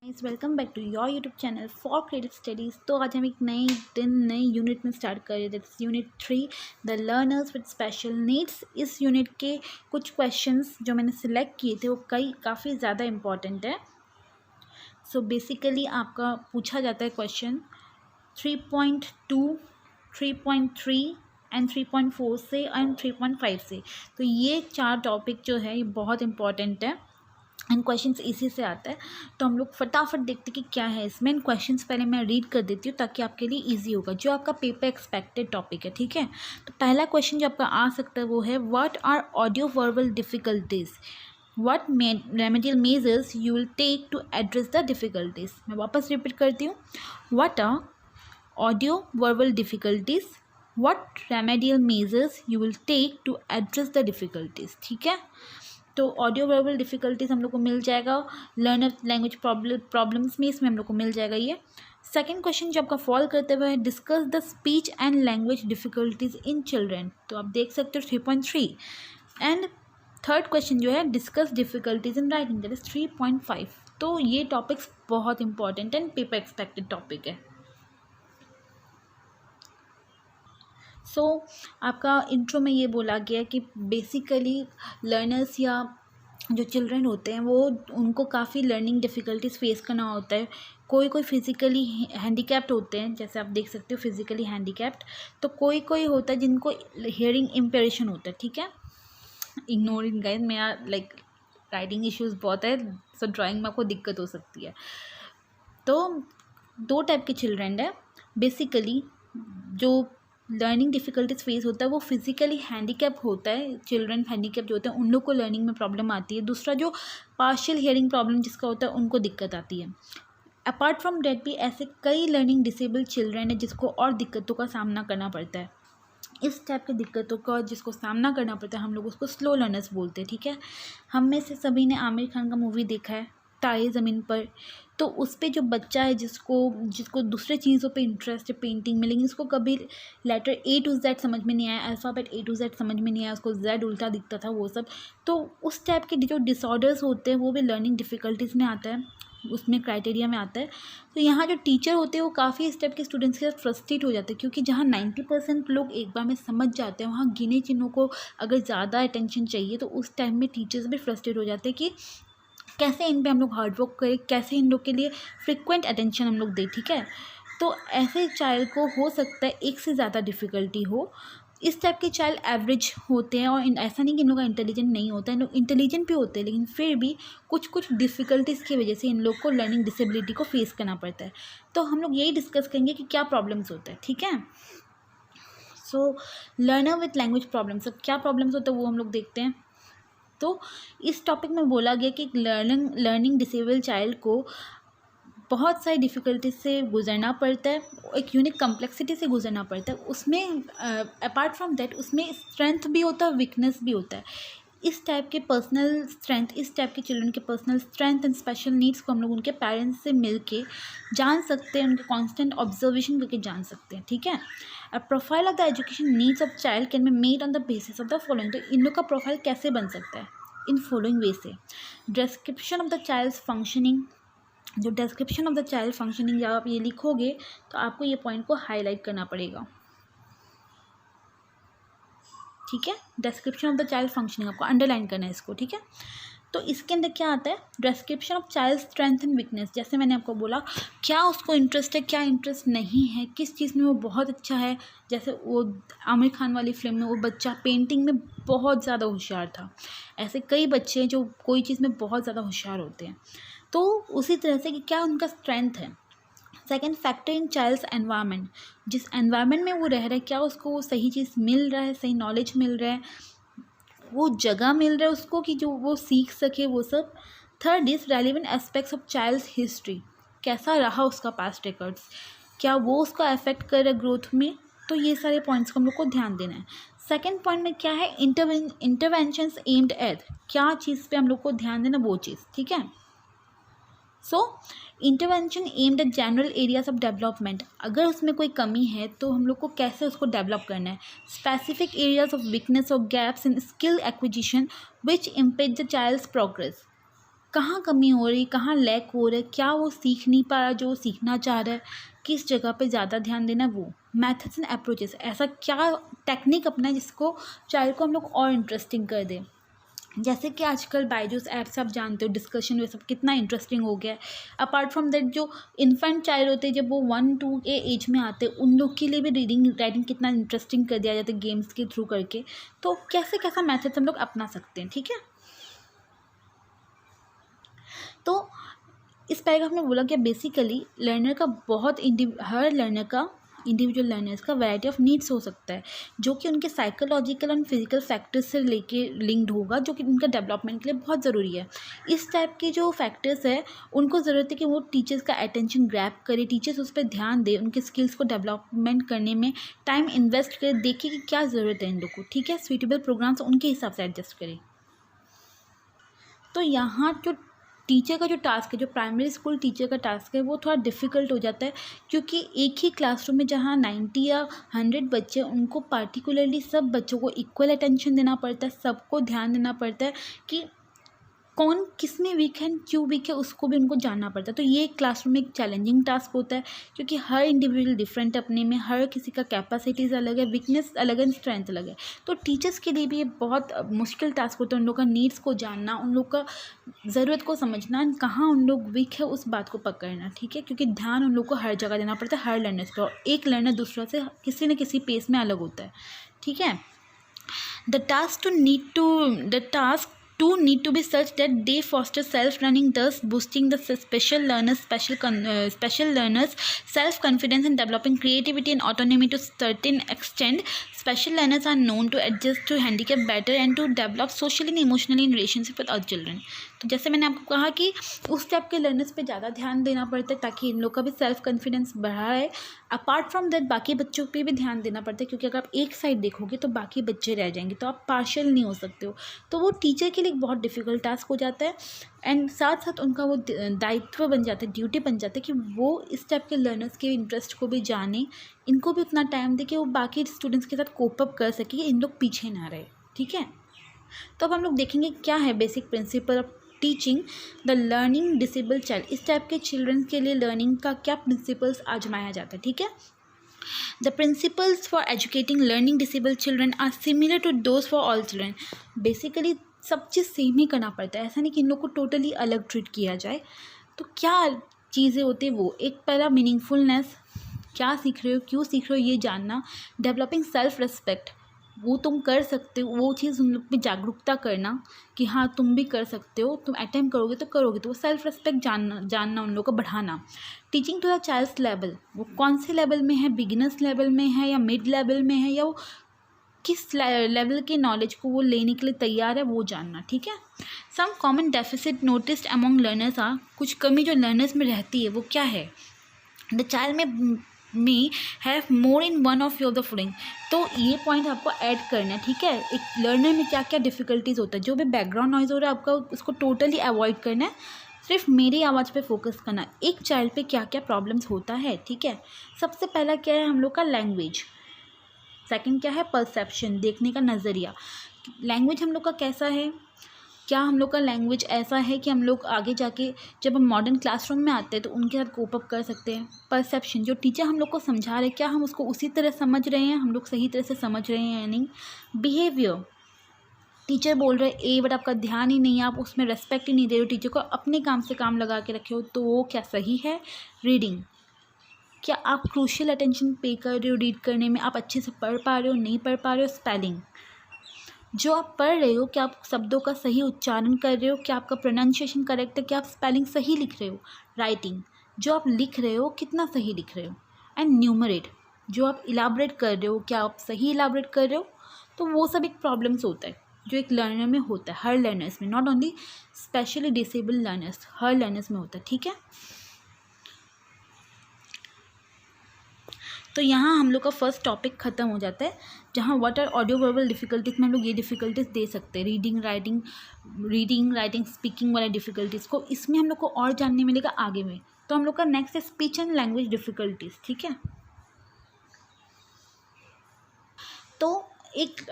Welcome back to your YouTube channel for creative studies. तो आज हम एक नए यूनिट में स्टार्ट कर रहे हैं। That's unit 3, the learners with special needs. इस यूनिट के कुछ क्वेश्चंस जो मैंने सिलेक्ट किए थे वो काफ़ी ज़्यादा इम्पॉर्टेंट है। सो बेसिकली आपका पूछा जाता है क्वेश्चन 3.2, 3.3 एंड 3.4 से एंड 3.5 से। तो ये 4 टॉपिक जो है ये बहुत इंपॉर्टेंट है एंड क्वेश्चंस इसी से आता है। तो हम लोग फटाफट देखते कि क्या है इसमें। इन क्वेश्चंस पहले मैं रीड कर देती हूँ ताकि आपके लिए इजी होगा, जो आपका पेपर एक्सपेक्टेड टॉपिक है। ठीक है, तो पहला क्वेश्चन जो आपका आ सकता है वो है what are audio verbal difficulties, what remedial measures you will take to address the difficulties. मैं वापस रिपीट करती हूँ, what are audio verbal difficulties, what remedial measures you will take to address the difficulties. ठीक है, तो audio verbal difficulties हम लोग को मिल जाएगा लर्नर लैंग्वेज प्रॉब्लम्स में, इसमें हम लोग को मिल जाएगा ये। सेकंड क्वेश्चन जो आपका फॉल करते हुए है discuss the speech and language difficulties in children. तो आप देख सकते हो 3.3। एंड थर्ड क्वेश्चन जो है discuss difficulties in writing, that is 3.5। तो ये टॉपिक्स बहुत important and paper expected topic है। आपका इंट्रो में ये बोला गया कि बेसिकली लर्नर्स या जो चिल्ड्रन होते हैं वो उनको काफ़ी लर्निंग डिफ़िकल्टीज़ फेस करना होता है। कोई फिज़िकली हैंडीकैप्ड होते हैं, जैसे आप देख सकते हो फिज़िकली हैंडीकैप्ड। तो कोई होता है जिनको हियरिंग इम्पेयरेशन होता है। ठीक है, इग्नोरिंग गाइस, मेरा राइटिंग इश्यूज़ बहुत है, सो ड्राइंग में आपको दिक्कत हो सकती है। तो 2 टाइप के चिल्ड्रन है बेसिकली। जो लर्निंग डिफ़िकल्टीज़ फेस होता है वो फिज़िकली हैंडीकैप होता है, चिल्ड्रन हैंडीकैप जो होते हैं उन लोग को लर्निंग में प्रॉब्लम आती है। दूसरा जो पार्शियल हियरिंग प्रॉब्लम जिसका होता है उनको दिक्कत आती है। अपार्ट फ्रॉम डेट भी ऐसे कई लर्निंग डिसेबल चिल्ड्रन है जिसको और दिक्कतों का सामना करना पड़ता है। इस टाइप की दिक्कतों का जिसको सामना करना पड़ता है हम लोग उसको स्लो लर्नर्स बोलते हैं। ठीक है, हम में से सभी ने आमिर खान का मूवी देखा है तारे ज़मीन पर। तो उस पे जो बच्चा है जिसको दूसरे चीज़ों पे इंटरेस्ट है, पेंटिंग में, लेकिन उसको कभी लेटर A to Z समझ में नहीं आया, अल्फ़ाबेट A to Z समझ में नहीं आया, उसको Z उल्टा दिखता था वो सब। तो उस टाइप के जो डिसऑर्डर्स होते हैं वो भी लर्निंग डिफ़िकल्टीज़ में आता है, उसमें क्राइटेरिया में आता है। तो यहाँ जो टीचर होते हैं वो काफ़ी इस टाइप के स्टूडेंट्स के साथ फ्रस्ट्रेट हो जाते हैं, क्योंकि जहाँ 90% लोग एक बार में समझ जाते हैं वहाँ गिने चिन्हों को अगर ज़्यादा अटेंशन चाहिए तो उस टाइम में टीचर्स भी फ्रस्ट्रेट हो जाते हैं कि कैसे इन पे हम लोग हार्ड वर्क करें, कैसे इन लोग के लिए फ्रिक्वेंट अटेंशन हम लोग दें। ठीक है, तो ऐसे चाइल्ड को हो सकता है एक से ज़्यादा डिफ़िकल्टी हो। इस टाइप के चाइल्ड एवरेज होते हैं, और ऐसा नहीं कि इन लोग का इंटेलिजेंट नहीं होता है, इन लोग इंटेलिजेंट भी होते हैं, लेकिन फिर भी कुछ डिफ़िकल्टीज़ की वजह से इन लोग को लर्निंग डिसेबिलिटी को फेस करना पड़ता है। तो हम लोग यही डिस्कस करेंगे कि क्या प्रॉब्लम्स होता है। ठीक है, सो लर्नर विथ लैंग्वेज प्रॉब्लम्स, अब क्या प्रॉब्लम्स होता है वो हम लोग देखते हैं। तो इस टॉपिक में बोला गया कि लर्निंग डिसेबल चाइल्ड को बहुत सारी डिफ़िकल्टीज से गुजरना पड़ता है, एक यूनिक कम्प्लेक्सिटी से गुजरना पड़ता है। उसमें अपार्ट फ्रॉम दैट उसमें स्ट्रेंथ भी होता है, वीकनेस भी होता है। इस टाइप के पर्सनल स्ट्रेंथ, इस टाइप के चिल्ड्रन के personal strength and special needs को हम लोग उनके पेरेंट्स से मिल के जान सकते हैं, उनके कॉन्स्टेंट ऑब्जर्वेशन करके जान सकते हैं। ठीक है, a profile of the education needs of child can be made on the basis of the following. तो इन लोग का प्रोफाइल कैसे बन सकता है, इन फॉलोइंग वे से। Description of the child's functioning, जो description of the child functioning जब आप ये लिखोगे तो आपको ये पॉइंट को हाईलाइट करना पड़ेगा। ठीक है, description of the child functioning आपको अंडरलाइन करना है इसको। ठीक है, तो इसके अंदर क्या आता है, description of child strength and weakness. जैसे मैंने आपको बोला क्या उसको इंटरेस्ट है, क्या इंटरेस्ट नहीं है, किस चीज़ में वो बहुत अच्छा है। जैसे वो आमिर खान वाली फिल्म में वो बच्चा पेंटिंग में बहुत ज़्यादा होशियार था। ऐसे कई बच्चे हैं जो कोई चीज़ में बहुत ज़्यादा होशियार होते हैं। तो उसी तरह से कि क्या उनका स्ट्रेंथ है। Second factor in child's environment, जिस एनवायरनमेंट में वो रह रहा है क्या उसको सही चीज़ मिल रहा है, सही नॉलेज मिल रहा है, वो जगह मिल रहा है उसको कि जो वो सीख सके वो सब। Third is relevant aspects of child's history, कैसा रहा उसका पास्ट रिकॉर्ड्स, क्या वो उसका अफेक्ट कर रहा है ग्रोथ में। तो ये सारे पॉइंट्स को हम लोग को ध्यान देना है। सेकेंड पॉइंट में क्या है, इंटरवेंशंस एम्ड एट, क्या चीज़ पे हम लोग को ध्यान देना वो चीज़। ठीक है, so intervention aimed at general areas of development, अगर उसमें कोई कमी है तो हम लोग को कैसे उसको डेवलप करना है। स्पेसिफिक एरियाज ऑफ वीकनेस और gaps in skill acquisition which impede the child's progress, कहाँ कमी हो रही, कहाँ लैक हो रहा है, क्या वो सीख नहीं पा रहा जो वो सीखना चाह रहा है, किस जगह पे ज़्यादा ध्यान देना, वो मेथड्स एंड अप्रोचेस, ऐसा क्या टेक्निक अपना है जिसको चाइल्ड को हम लोग और इंटरेस्टिंग कर दें। जैसे कि आजकल बायजूस ऐप्स आप जानते हो, डिस्कशन ये सब कितना इंटरेस्टिंग हो गया है। अपार्ट फ्रॉम दैट जो इन्फेंट चाइल्ड होते हैं, जब वो 1-2 के एज में आते हैं, उन लोग के लिए भी रीडिंग राइटिंग कितना इंटरेस्टिंग कर दिया जाता है गेम्स के थ्रू करके। तो कैसे कैसा मेथड्स हम लोग अपना सकते हैं, ठीक है। तो इस पैराग्राफ में बोला कि बेसिकली लर्नर का हर लर्नर का इंडिविजुअल लर्नर्स का वैरायटी ऑफ नीड्स हो सकता है, जो कि उनके साइकोलॉजिकल एंड फिजिकल फैक्टर्स से लेके लिंक्ड होगा, जो कि उनका डेवलपमेंट के लिए बहुत ज़रूरी है। इस टाइप के जो फैक्टर्स है उनको ज़रूरत है कि वो टीचर्स का अटेंशन ग्रैब करे, टीचर्स उस पर ध्यान दे, उनके स्किल्स को डेवलपमेंट करने में टाइम इन्वेस्ट करे, देखे कि क्या ज़रूरत है इन लोग को, ठीक है। सूटेबल प्रोग्राम्स उनके हिसाब से एडजस्ट करें। तो यहाँ जो टीचर का जो टास्क है, जो प्राइमरी स्कूल टीचर का टास्क है, वो थोड़ा डिफ़िकल्ट हो जाता है, क्योंकि एक ही क्लासरूम में जहाँ 90 या 100 बच्चे, उनको पार्टिकुलरली सब बच्चों को इक्वल अटेंशन देना पड़ता है, सबको ध्यान देना पड़ता है कि कौन किस में वीक है, क्यों वीक है, उसको भी उनको जानना पड़ता है। तो ये क्लासरूम में एक चैलेंजिंग टास्क होता है, क्योंकि हर इंडिविजुअल डिफरेंट अपने में, हर किसी का कैपेसिटीज़ अलग है, वीकनेस अलग है, स्ट्रेंथ अलग है। तो टीचर्स के लिए भी ये बहुत मुश्किल टास्क होता है, उन लोग का नीड्स को जानना, उन लोग का ज़रूरत को समझना, कहाँ उन लोग वीक है उस बात को पकड़ना, ठीक है। क्योंकि ध्यान उन लोग को हर जगह देना पड़ता है, हर लर्नर्स को, और एक लर्नर दूसरा से किसी न किसी पेस में अलग होता है, ठीक है। The task to need to be such that they foster self-learning, thus boosting the special learners self-confidence and developing creativity and autonomy to certain extent. Special learners are known to adjust to handicap better and to develop socially and emotionally in relationship with other children. तो जैसे मैंने आपको कहा कि उस type के learners पे ज़्यादा ध्यान देना पड़ता है, ताकि इन लोग का भी सेल्फ कॉन्फिडेंस बढ़ा है। अपार्ट फ्रॉम दैट बाकी बच्चों पे भी ध्यान देना पड़ता है, क्योंकि अगर आप एक साइड देखोगे तो बाकी बच्चे रह जाएंगे, तो आप पार्शियल नहीं हो सकते हो। तो वो टीचर के लिए बहुत डिफ़िकल्ट टास्क हो जाता है, एंड साथ साथ उनका वो दायित्व बन जाता है, ड्यूटी बन जाता है कि वो इस टाइप के लर्नर्स के इंटरेस्ट को भी जाने, इनको भी उतना टाइम दे कि वो बाकी स्टूडेंट्स के साथ कोप अप कर सके, इन लोग पीछे ना रहे, ठीक है। तो अब हम लोग देखेंगे क्या है basic principle of teaching the learning disable child. इस टाइप के चिल्ड्रन के लिए लर्निंग का क्या प्रिंसिपल्स आजमाया जाता है, ठीक है। The principles for educating learning disabled children are similar to those for all children. Basically सब चीज़ सेम ही करना पड़ता है, ऐसा नहीं कि इन लोग को टोटली अलग ट्रीट किया जाए। तो क्या चीज़ें होती है वो, एक पहला मीनिंगफुलनेस, क्या सीख रहे हो, क्यों सीख रहे हो, ये जानना। डेवलपिंग सेल्फ रिस्पेक्ट, वो तुम कर सकते हो, वो चीज़ उन लोग में जागरूकता करना कि हाँ तुम भी कर सकते हो, तुम अटेम्प्ट करोगे तो करोगे, तो वो सेल्फ रिस्पेक्ट जानना उन लोग को बढ़ाना। Teaching to the child's level, वो कौन से लेवल में है, बिगिनर्स लेवल में है या मिड लेवल में है, या वो किस लेवल के नॉलेज को वो लेने के लिए तैयार है, वो जानना, ठीक है। Some common deficit noticed among learners are, कुछ कमी जो लर्नर्स में रहती है वो क्या है। द चाइल्ड में have more in one of your the following. तो ये पॉइंट आपको ऐड करना है, ठीक है। एक लर्नर में क्या क्या डिफ़िकल्टीज़ होता है, जो भी बैकग्राउंड नॉइज़ हो रहा है आपका उसको टोटली अवॉइड करना है, सिर्फ मेरी आवाज़ पे फोकस करना है, एक चाइल्ड पे क्या क्या प्रॉब्लम्स होता है, ठीक है। सबसे पहला क्या है हम लोग का लैंग्वेज, सेकंड क्या है परसेप्शन, देखने का नज़रिया। लैंग्वेज हम लोग का कैसा है, क्या हम लोग का लैंग्वेज ऐसा है कि हम लोग आगे जाके जब हम मॉडर्न क्लासरूम में आते हैं तो उनके साथ कोप अप कर सकते हैं। परसेप्शन, जो टीचर हम लोग को समझा रहे हैं क्या हम उसको उसी तरह समझ रहे हैं, हम लोग सही तरह से समझ रहे हैं या नहीं। बिहेवियर, टीचर बोल रहे ए बट आपका ध्यान ही नहीं है, आप उसमें रेस्पेक्ट ही नहीं दे रहे हो टीचर को, अपने काम से काम लगा के रखे हो, तो वो क्या सही है। रीडिंग, क्या आप क्रूशियल अटेंशन पे कर रहे हो रीड करने में, आप अच्छे से पढ़ पा रहे हो नहीं पढ़ पा रहे हो। स्पेलिंग, जो आप पढ़ रहे हो क्या आप शब्दों का सही उच्चारण कर रहे हो, क्या आपका प्रोनाउंसिएशन करेक्ट है, क्या आप स्पेलिंग सही लिख रहे हो। राइटिंग, जो आप लिख रहे हो कितना सही लिख रहे हो। एंड न्यूमरेट, जो आप इलाबरेट कर रहे हो क्या आप सही इलाबरेट कर रहे हो। तो वो सब एक प्रॉब्लम्स होता है जो एक लर्नर में होता है, हर लर्नर्स में, not only specially disable learners, her learners में होता है, ठीक है। तो यहाँ हम लोग का फर्स्ट टॉपिक ख़त्म हो जाता है, जहाँ what are audio verbal difficulties में हम लोग ये डिफ़िकल्टीज़ दे सकते हैं, रीडिंग राइटिंग स्पीकिंग वाले डिफ़िकल्टीज़ को। इसमें हम लोग को और जानने मिलेगा आगे में। तो हम लोग का नेक्स्ट है स्पीच एंड लैंग्वेज डिफ़िकल्टीज़, ठीक है। तो एक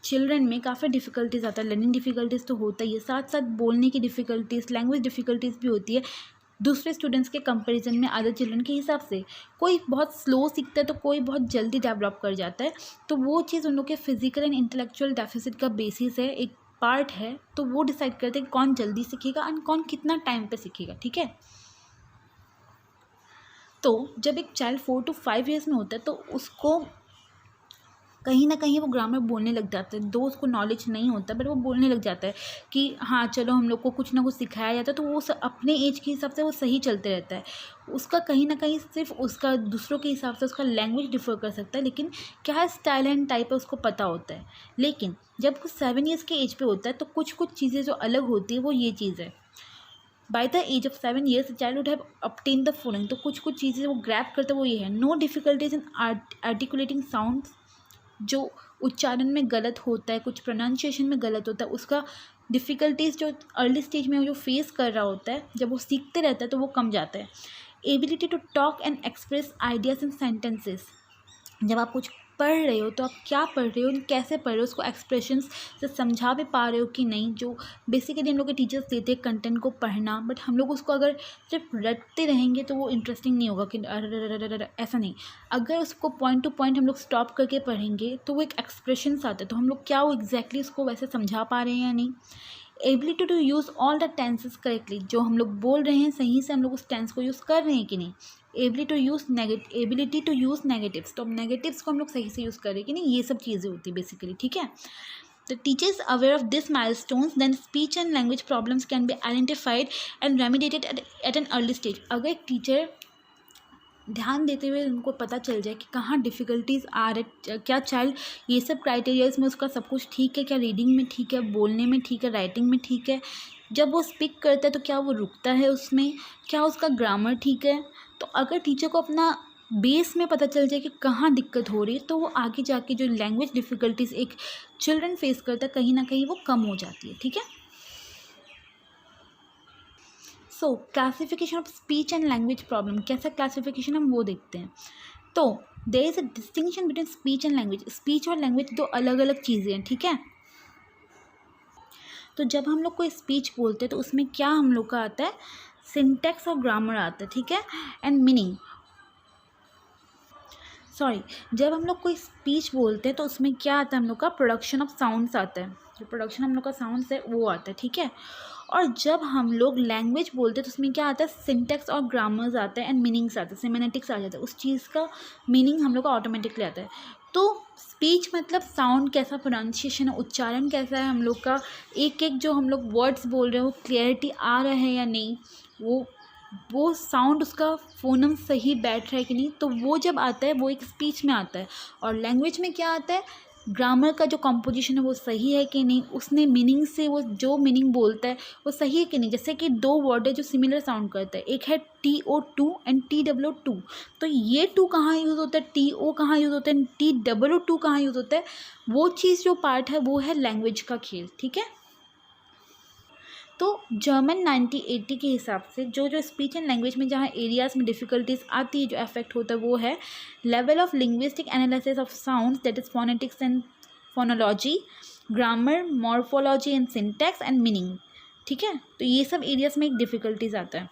चिल्ड्रन में काफ़ी डिफ़िकल्टीज़ आता है। लर्निंग डिफ़िकल्टीज़ तो होता ही है, साथ साथ बोलने की डिफ़िकल्टीज़, लैंग्वेज डिफ़िकल्टीज़ भी होती है दूसरे स्टूडेंट्स के कंपैरिजन में, अदर चिल्ड्रन के हिसाब से। कोई बहुत स्लो सीखता है तो कोई बहुत जल्दी डेवलप कर जाता है। तो वो चीज़ उन लोग के फिजिकल एंड इंटेलेक्चुअल डेफिसिट का बेसिस है, एक पार्ट है। तो वो डिसाइड करते हैं कौन जल्दी सीखेगा एंड कौन कितना टाइम पे सीखेगा, ठीक है। तो जब एक चाइल्ड 4 to 5 ईयर्स में होता है तो उसको कहीं ना कहीं वो ग्रामर बोलने लग जाता है। दो उसको नॉलेज नहीं होता बट वो बोलने लग जाता है कि हाँ चलो हम लोग को कुछ ना कुछ सिखाया जाता है, तो वो अपने एज के हिसाब से वो सही चलते रहता है। उसका कहीं ना कहीं सिर्फ उसका दूसरों के हिसाब से उसका लैंग्वेज डिफर कर सकता है, लेकिन क्या स्टाइल एंड टाइप है उसको पता होता है। लेकिन जब वो 7 ईयर्स के एज पे होता है तो कुछ कुछ चीज़ें जो अलग होती है वो ये चीज़ है। By the age of 7 years child would have obtained the following. तो कुछ कुछ चीज़ें वो ग्रैब करता है वो ये है: no difficulties in articulating sounds, जो उच्चारण में गलत होता है, कुछ प्रोनाउंसिएशन में गलत होता है, उसका डिफ़िकल्टीज़ जो अर्ली स्टेज में वो जो फेस कर रहा होता है, जब वो सीखते रहता है तो वो कम जाता है। Ability to talk and express ideas in sentences, जब आप कुछ पढ़ रहे हो तो आप क्या पढ़ रहे हो, कैसे पढ़ रहे हो, उसको एक्सप्रेशंस से समझा भी पा रहे हो कि नहीं। जो बेसिकली हम लोग के टीचर्स देते हैं कंटेंट को पढ़ना, बट हम लोग उसको अगर सिर्फ रटते रहेंगे तो वो इंटरेस्टिंग नहीं होगा कि ऐसा नहीं। अगर उसको पॉइंट टू पॉइंट हम लोग स्टॉप करके पढ़ेंगे तो वो एक एक्सप्रेशंस आता है, तो हम लोग क्या वो एग्जैक्टली उसको वैसे समझा पा रहे हैं या नहीं। Ability to use all the tenses correctly, जो हम लोग बोल रहे हैं सही से हम लोग उस टेंस को यूज़ कर रहे हैं कि नहीं। एबिलिटी टू यूज़ नेगेटिव्स, तो अब नेगेटिव्स को हम लोग सही से यूज़ करें कि नहीं, ये सब चीज़ें होती है बेसिकली, ठीक है। The teacher is aware of these milestones, then speech and language problems can be identified and remediated at an early stage। अगर एक टीचर ध्यान देते हुए उनको पता चल जाए कि कहाँ डिफ़िकल्टीज़ आ रहे, क्या चाइल्ड ये सब क्राइटेरियाज में उसका सब कुछ ठीक है, क्या रीडिंग में ठीक है, बोलने में ठीक है, राइटिंग में ठीक है, जब वो स्पीक करता है तो क्या वो रुकता है उसमें, क्या उसका ग्रामर ठीक है। तो अगर टीचर को अपना बेस में पता चल जाए कि कहाँ दिक्कत हो रही है, तो वो आगे जाके जो लैंग्वेज डिफ़िकल्टीज़ एक चिल्ड्रन फेस करता है कहीं ना कहीं वो कम हो जाती है, ठीक है। So classification of speech and language problem, कैसा क्लासिफिकेशन हम वो देखते हैं। तो there is a distinction between speech and language. Speech और लैंग्वेज दो अलग अलग चीज़ें हैं, ठीक है। तो जब हम लोग कोई स्पीच बोलते हैं तो उसमें क्या हम लोग का आता है, सिंटैक्स और ग्रामर आता है, ठीक है, एंड मीनिंग। सॉरी, जब हम लोग कोई स्पीच बोलते हैं तो उसमें क्या आता है, हम लोग का प्रोडक्शन ऑफ साउंड्स आता है, जो प्रोडक्शन हम लोग का साउंड्स है वो आता है, ठीक है। और जब हम लोग लैंग्वेज बोलते हैं तो उसमें क्या आता है, सिंटैक्स और ग्रामर्स आता है एंड मीनिंग्स आता है, सेमेनेटिक्स आ जाता है, उस चीज़ का मीनिंग हम लोग का ऑटोमेटिकली आता है। तो स्पीच मतलब साउंड कैसा, प्रोनाउंसिएशन, उच्चारण कैसा है हम लोग का, एक एक जो हम लोग वर्ड्स बोल रहे हैं वो क्लियरिटी आ रहा है या नहीं, वो साउंड उसका फोनम सही बैठ रहा है कि नहीं, तो वो जब आता है वो एक स्पीच में आता है। और लैंग्वेज में क्या आता है, ग्रामर का जो कंपोजिशन है वो सही है कि नहीं, उसने मीनिंग से वो जो मीनिंग बोलता है वो सही है कि नहीं। जैसे कि दो वर्ड है जो सिमिलर साउंड करता है, एक है TO2 एंड TW2, तो ये टू कहाँ यूज़ होता है, TO कहाँ यूज़ होता है, TW2 कहाँ यूज़ होता है, वो चीज़ जो पार्ट है वो है लैंग्वेज का खेल, ठीक है। तो जर्मन 1980 के हिसाब से जो जो स्पीच एंड लैंग्वेज में जहाँ एरियाज़ में डिफ़िकल्टीज आती है, जो अफेक्ट होता है वो है level of linguistic analysis of sounds, that is phonetics and phonology, grammar, morphology and syntax and meaning, ठीक है। तो ये सब एरियाज़ में एक डिफ़िकल्टीज आता है।